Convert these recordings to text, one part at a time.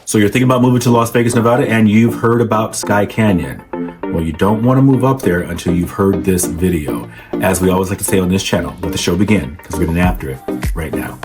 So you're thinking about moving to Las Vegas, Nevada, and you've heard about Skye Canyon. Well, you don't want to move up there until you've heard this video. As we always like to say on this channel, let the show begin, because we're getting after it right now.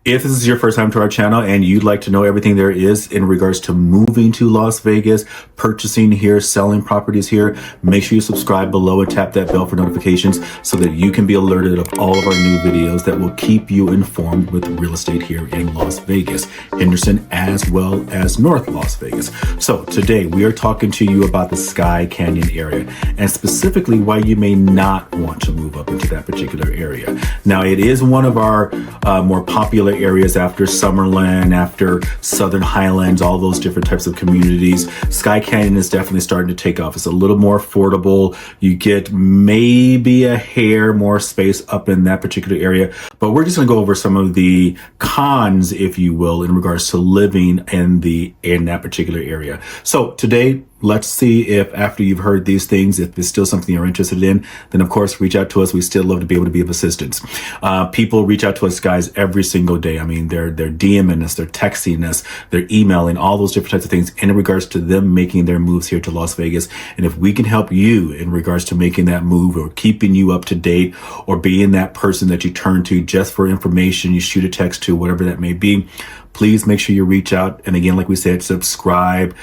If this is your first time to our channel and you'd like to know everything there is in regards to moving to Las Vegas, purchasing here, selling properties here, make sure you subscribe below and tap that bell for notifications so that you can be alerted of all of our new videos that will keep you informed with real estate here in Las Vegas, Henderson, as well as North Las Vegas. So today we are talking to you about the Skye Canyon area and specifically why you may not want to move up into that particular area. Now, it is one of our more popular areas after Summerlin, after Southern Highlands, all those different types of communities. Skye Canyon is definitely starting to take off. It's a little more affordable. You get maybe a hair more space up in that particular area, but we're just going to go over some of the cons, if you will, in regards to living in that particular area. So today, let's see if after you've heard these things, if it's still something you're interested in, then of course, reach out to us. We still love to be able to be of assistance. People reach out to us, guys, every single day. I mean, they're DMing us, they're texting us, they're emailing, all those different types of things in regards to them making their moves here to Las Vegas. And if we can help you in regards to making that move or keeping you up to date or being that person that you turn to just for information, you shoot a text to, whatever that may be, please make sure you reach out. And again, like we said, subscribe,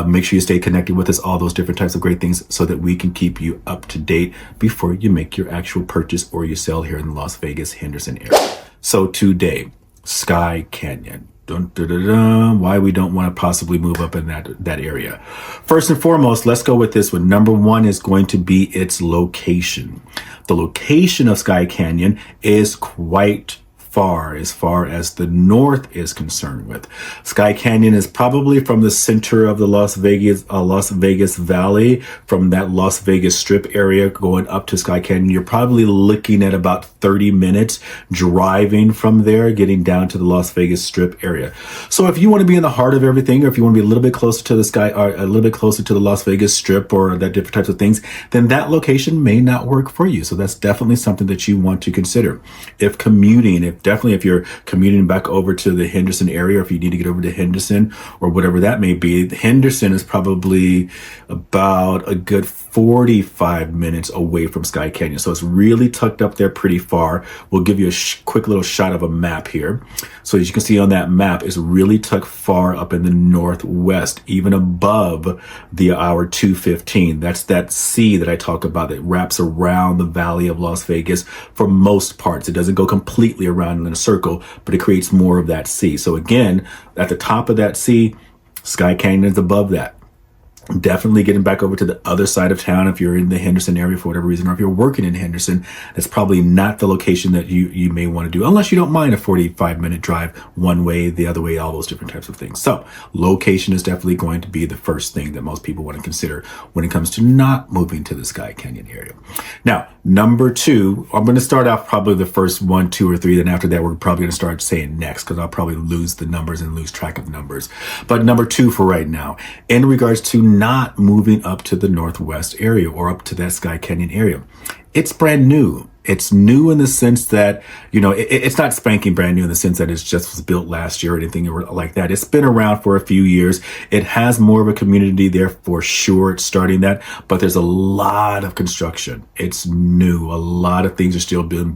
make sure you stay connected with us, all those different types of great things so that we can keep you up to date before you make your actual purchase or you sell here in the Las Vegas, Henderson area. So today, Skye Canyon. Dun, dun, dun, dun, why we don't want to possibly move up in that area. First and foremost, let's go with this one. Number one is going to be its location. The location of Skye Canyon is quite far as the north is concerned with. Skye Canyon is probably from the center of the Las Vegas Valley, from that Las Vegas Strip area going up to Skye Canyon. You're probably looking at about 30 minutes driving from there, getting down to the Las Vegas Strip area. So if you want to be in the heart of everything, or if you want to be a little bit closer to the Skye, or a little bit closer to the Las Vegas Strip or that different types of things, then that location may not work for you. So that's definitely something that you want to consider. If commuting, if you're commuting back over to the Henderson area, or if you need to get over to Henderson or whatever that may be, Henderson is probably about a good 45 minutes away from Skye Canyon. So it's really tucked up there pretty far. We'll give you a quick little shot of a map here. So as you can see on that map, it's really tucked far up in the northwest, even above the hour 215. That's that sea that I talk about that wraps around the Valley of Las Vegas for most parts. It doesn't go completely around in a circle, but it creates more of that sea. So again, at the top of that sea, Skye Canyon is above that. Definitely getting back over to the other side of town if you're in the Henderson area for whatever reason, or if you're working in Henderson, that's probably not the location that you may want to do, unless you don't mind a 45-minute drive one way, the other way, all those different types of things. So location is definitely going to be the first thing that most people want to consider when it comes to not moving to the Skye Canyon area. Now, number two, I'm going to start off probably the first 1, 2, or 3. Then after that, we're probably going to start saying next, because I'll probably lose the numbers and lose track of numbers. But number two for right now, in regards to not moving up to the northwest area or up to that Skye Canyon area, it's brand new. It's new in the sense that, you know, it's not spanking brand new in the sense that it's just was built last year or anything like that. It's been around for a few years. It has more of a community there for sure. It's starting that, but there's a lot of construction. It's new. A lot of things are still being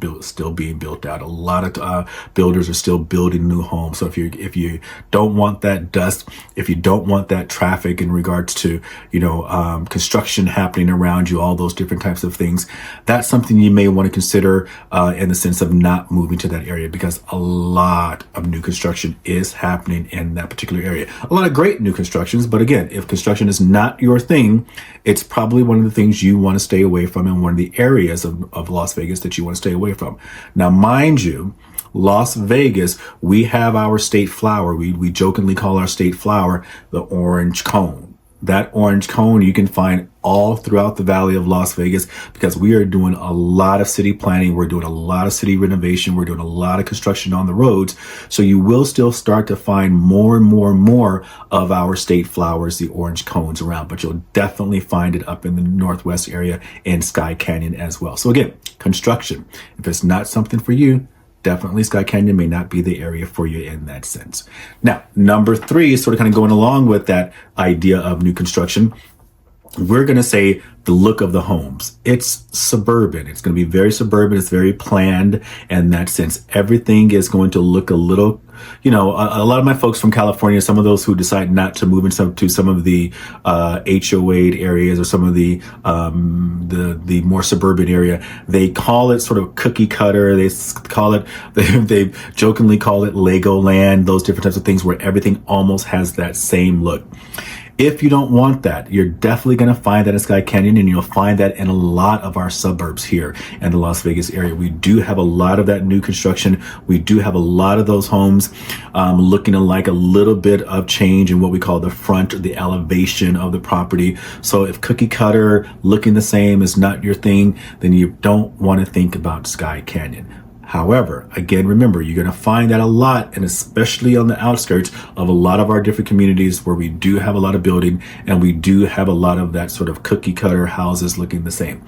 built out. A lot of builders are still building new homes. So if you don't want that dust, if you don't want that traffic in regards to, you know, construction happening around you, all those different types of things, that's something you may want to consider in the sense of not moving to that area, because a lot of new construction is happening in that particular area. A lot of great new constructions, but again, if construction is not your thing, it's probably one of the things you want to stay away from, and one of the areas of Las Vegas that you want to stay away from. Now, mind you, Las Vegas, we have our state flower. We jokingly call our state flower the orange cone. that orange cone you can find all throughout the Valley of Las Vegas, because we are doing a lot of city planning. We're doing a lot of city renovation. We're doing a lot of construction on the roads. So you will still start to find more and more and more of our state flowers, the orange cones around, but you'll definitely find it up in the Northwest area in Skye Canyon as well. So again, construction, if it's not something for you, definitely Skye Canyon may not be the area for you in that sense. Now, number 3 is sort of kind of going along with that idea of new construction. We're going to say the look of the homes. It's suburban. It's going to be very suburban. It's very planned in that sense. Everything is going to look a little, a lot of my folks from California, some of those who decide not to move to some of the HOA areas or some of the more suburban area, they call it sort of cookie cutter. They call it, they jokingly call it Legoland, those different types of things where everything almost has that same look. If you don't want that, you're definitely going to find that in Skye Canyon, and you'll find that in a lot of our suburbs here in the Las Vegas area. We do have a lot of that new construction. We do have a lot of those homes looking like a little bit of change in what we call the front or the elevation of the property. So if cookie cutter looking the same is not your thing, then you don't want to think about Skye Canyon. However, again, remember, you're going to find that a lot, and especially on the outskirts of a lot of our different communities where we do have a lot of building and we do have a lot of that sort of cookie cutter houses looking the same.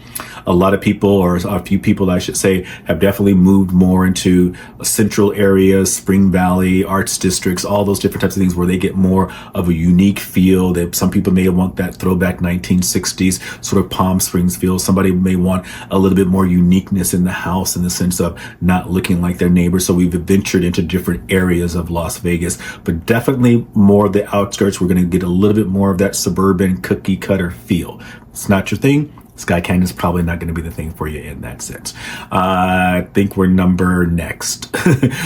A lot of people, or a few people, I should say, have definitely moved more into central areas, Spring Valley, arts districts, all those different types of things where they get more of a unique feel. That some people may want that throwback 1960s sort of Palm Springs feel. Somebody may want a little bit more uniqueness in the house in the sense of not looking like their neighbors. So we've ventured into different areas of Las Vegas, but definitely more of the outskirts. We're going to get a little bit more of that suburban cookie cutter feel. It's not your thing. Skye Canyon is probably not going to be the thing for you in that sense. I think we're number next.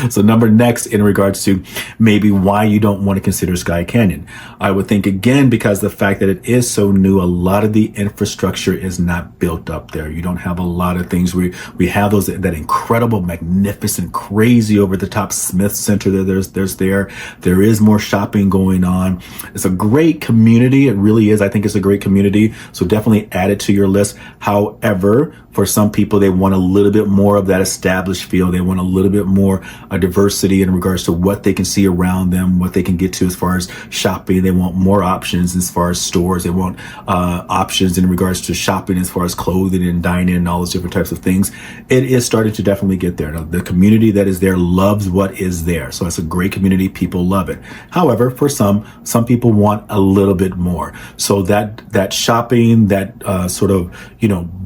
So number next in regards to maybe why you don't want to consider Skye Canyon. I would think, again, because the fact that it is so new, a lot of the infrastructure is not built up there. You don't have a lot of things. We have that incredible, magnificent, crazy over the top Smith Center that there is more shopping going on. It's a great community. It really is. I think it's a great community. So definitely add it to your list. However, for some people, they want a little bit more of that established feel. They want a little bit more diversity in regards to what they can see around them, what they can get to as far as shopping. They want more options as far as stores. They want options in regards to shopping as far as clothing and dining and all those different types of things. It is starting to definitely get there. Now, the community that is there loves what is there. So it's a great community. People love it. However, for some people want a little bit more. So that shopping, that sort of,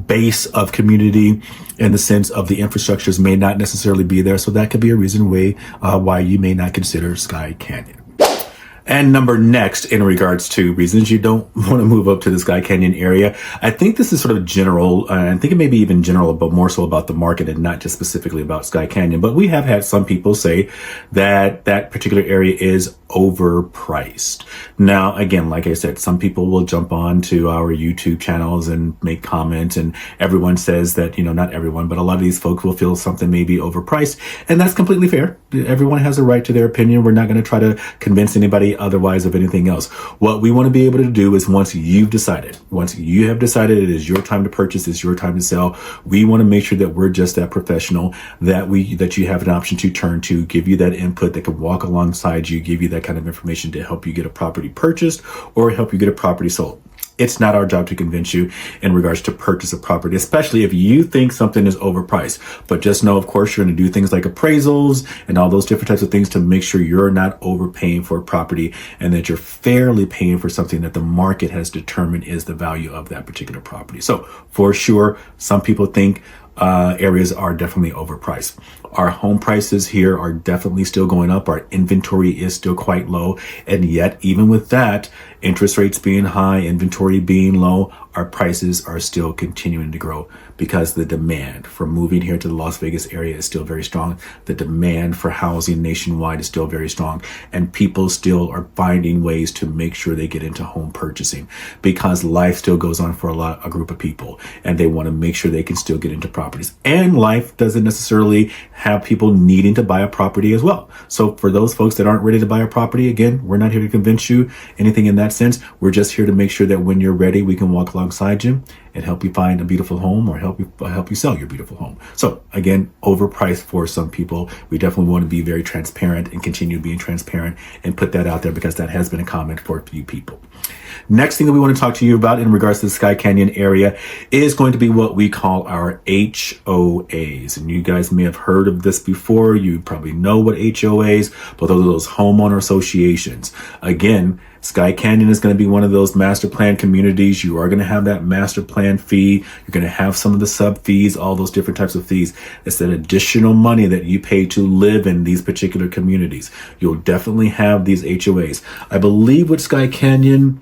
base of community in the sense of the infrastructures may not necessarily be there. So that could be a reason why you may not consider Skye Canyon. And number next, in regards to reasons you don't want to move up to the Skye Canyon area, I think this is sort of general. I think it may be even general, but more so about the market and not just specifically about Skye Canyon. But we have had some people say that that particular area is overpriced. Now, again, like I said, some people will jump on to our YouTube channels and make comments, and everyone says that, not everyone, but a lot of these folks will feel something may be overpriced. And that's completely fair. Everyone has a right to their opinion. We're not going to try to convince anybody otherwise of anything else. What we want to be able to do is once you have decided it is your time to purchase, it's your time to sell, we want to make sure that we're just that professional, that you have an option to turn to, give you that input that can walk alongside you, give you that kind of information to help you get a property purchased or help you get a property sold. It's not our job to convince you in regards to purchase a property, especially if you think something is overpriced. But just know, of course, you're going to do things like appraisals and all those different types of things to make sure you're not overpaying for a property and that you're fairly paying for something that the market has determined is the value of that particular property. So for sure, some people think areas are definitely overpriced. Our home prices here are definitely still going up. Our inventory is still quite low. And yet, even with that, interest rates being high, inventory being low, our prices are still continuing to grow because the demand for moving here to the Las Vegas area is still very strong. The demand for housing nationwide is still very strong. And people still are finding ways to make sure they get into home purchasing because life still goes on for a group of people, and they want to make sure they can still get into properties. And life doesn't necessarily have people needing to buy a property as well. So for those folks that aren't ready to buy a property, again, we're not here to convince you anything in that sense. We're just here to make sure that when you're ready, we can walk alongside you and help you find a beautiful home or help you sell your beautiful home. So again, overpriced for some people. We definitely want to be very transparent and continue being transparent and put that out there because that has been a comment for a few people. Next thing that we want to talk to you about in regards to the Skye Canyon area is going to be what we call our HOAs. And you guys may have heard of this before. You probably know what HOAs, but those are those homeowner associations. Again, Skye Canyon is going to be one of those master plan communities. You are going to have that master plan fee. You're going to have some of the sub fees, all those different types of fees. It's that additional money that you pay to live in these particular communities. You'll definitely have these HOAs. I believe with Skye Canyon,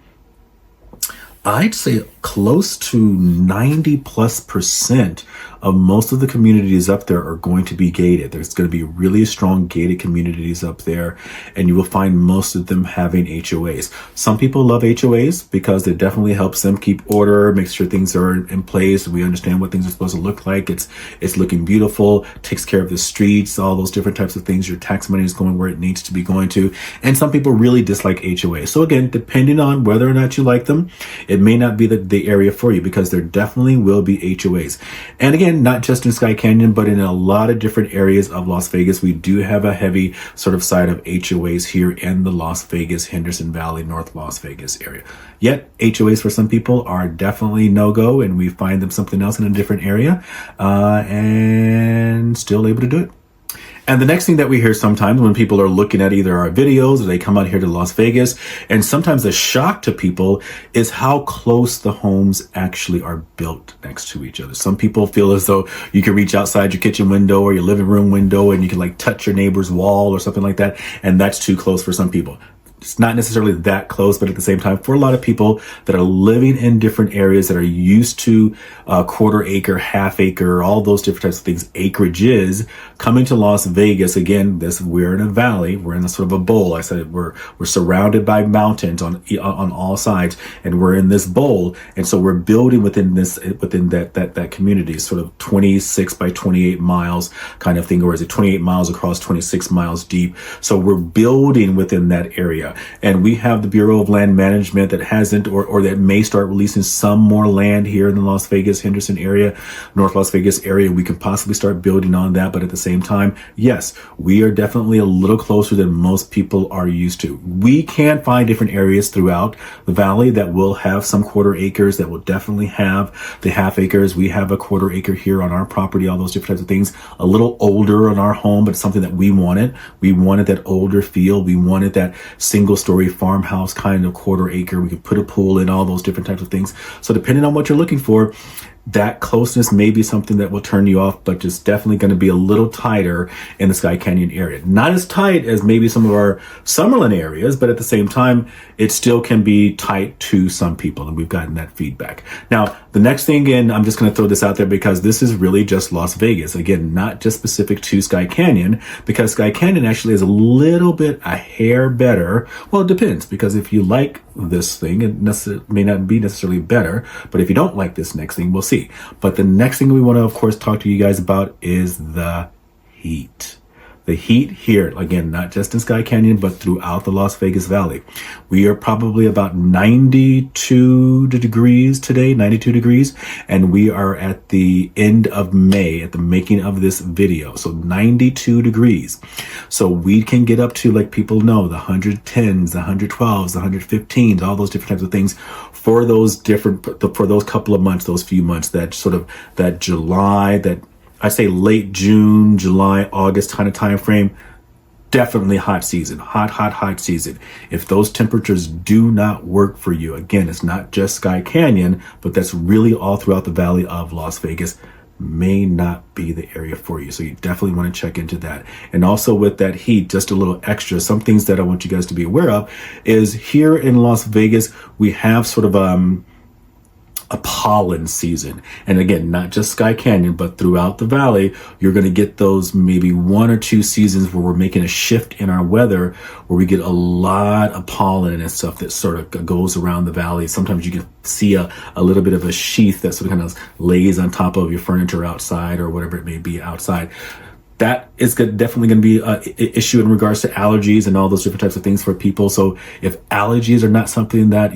I'd say close to 90+% of most of the communities up there are going to be gated. There's going to be really strong gated communities up there, and you will find most of them having HOAs. Some people love HOAs because it definitely helps them keep order, make sure things are in place. We understand what things are supposed to look like. It's looking beautiful, takes care of the streets, all those different types of things. Your tax money is going where it needs to be going to. And some people really dislike HOAs. So again, depending on whether or not you like them, it may not be the area for you because there definitely will be HOAs. And again, not just in Skye Canyon, but in a lot of different areas of Las Vegas, we do have a heavy sort of side of HOAs here in the Las Vegas, Henderson Valley, North Las Vegas area. Yet HOAs for some people are definitely no-go, and we find them something else in a different area, and still able to do it. And the next thing that we hear sometimes when people are looking at either our videos or they come out here to Las Vegas, and sometimes a shock to people is how close the homes actually are built next to each other. Some people feel as though you can reach outside your kitchen window or your living room window and you can like touch your neighbor's wall or something like that. And that's too close for some people. It's not necessarily that close, but at the same time, for a lot of people that are living in different areas that are used to quarter acre, half acre, all those different types of things, acreages, coming to Las Vegas, again, we're in a valley, we're in a sort of a bowl. I said we're surrounded by mountains on all sides, and we're in this bowl, and so we're building within that community, sort of 26 by 28 miles kind of thing, or is it 28 miles across, 26 miles deep? So we're building within that area. And we have the Bureau of Land Management that hasn't or that may start releasing some more land here in the Las Vegas, Henderson area, North Las Vegas area. We can possibly start building on that. But at the same time, yes, we are definitely a little closer than most people are used to. We can find different areas throughout the valley that will have some quarter acres, that will definitely have the half acres. We have a quarter acre here on our property, all those different types of things, a little older on our home, but it's something that we wanted. We wanted that older feel. We wanted that single-story farmhouse kind of quarter acre. We could put a pool in, all those different types of things. So depending on what you're looking for, that closeness may be something that will turn you off, but just definitely going to be a little tighter in the Skye Canyon area. Not as tight as maybe some of our Summerlin areas, but at the same time, it still can be tight to some people, and we've gotten that feedback. Now, the next thing, again, I'm just going to throw this out there because this is really just Las Vegas. Again, not just specific to Skye Canyon, because Skye Canyon actually is a little bit, a hair better. Well, it depends, because if you like this thing, it may not be necessarily better, but if you don't like this next thing, we'll see. But the next thing we want to, of course, talk to you guys about is the heat. The heat here, again, not just in Skye Canyon, but throughout the Las Vegas Valley. We are probably about 92 degrees today, 92 degrees, and we are at the end of May, at the making of this video. So 92 degrees. So we can get up to, like people know, the 110s, the 112s, the 115s, all those different types of things for those couple of months, those few months, that sort of, that July, that I say late June, July, August kind of time frame. Definitely hot season, hot season. If those temperatures do not work for you, again, it's not just Skye Canyon, but that's really all throughout the valley of Las Vegas, may not be the area for you. So you definitely want to check into that. And also with that heat, just a little extra, some things that I want you guys to be aware of is here in Las Vegas, we have sort of a pollen season. And again, not just Skye Canyon, but throughout the valley, you're going to get those maybe 1 or 2 seasons where we're making a shift in our weather, where we get a lot of pollen and stuff that sort of goes around the valley. Sometimes you can see a little bit of a sheath that sort of kind of lays on top of your furniture outside or whatever it may be outside. that is definitely going to be an issue in regards to allergies and all those different types of things for people. So if allergies are not something that,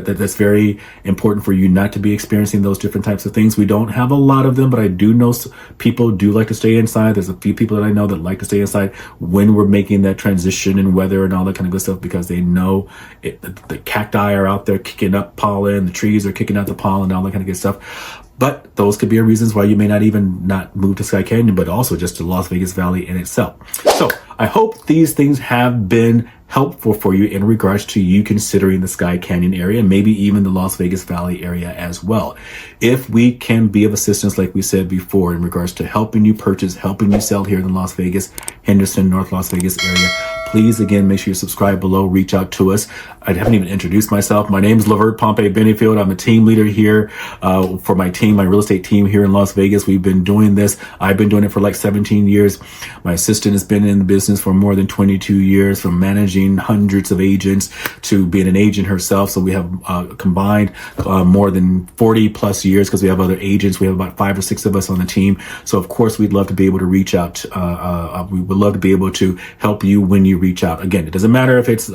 that's very important for you not to be experiencing those different types of things. We don't have a lot of them, but I do know people do like to stay inside. There's a few people that I know that like to stay inside when we're making that transition in weather and all that kind of good stuff, because they know the cacti are out there kicking up pollen, the trees are kicking out the pollen, all that kind of good stuff. But those could be reasons why you may not even not move to Skye Canyon, but also just to Las Vegas Valley in itself. So I hope these things have been helpful for you in regards to you considering the Skye Canyon area, and maybe even the Las Vegas Valley area as well. If we can be of assistance, like we said before, in regards to helping you purchase, helping you sell here in the Las Vegas, Henderson, North Las Vegas area, please, again, make sure you subscribe below, reach out to us. I haven't even introduced myself. My name is Lavert Pompey Benefield. I'm a team leader here for my team, my real estate team here in Las Vegas. We've been doing this. I've been doing it for like 17 years. My assistant has been in the business for more than 22 years, from managing hundreds of agents to being an agent herself. So we have combined more than 40 plus years, because we have other agents. We have about 5 or 6 of us on the team. So of course, we'd love to be able to reach out. We would love to be able to help you when you reach out. Again, it doesn't matter if it's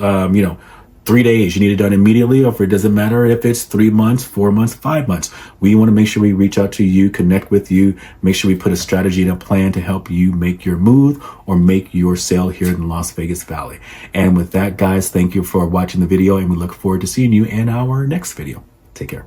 3 days, you need it done immediately, or if it doesn't matter if it's 3 months, 4 months, 5 months. We want to make sure we reach out to you, connect with you, make sure we put a strategy and a plan to help you make your move or make your sale here in the Las Vegas Valley. And with that, guys, thank you for watching the video, and we look forward to seeing you in our next video. Take care.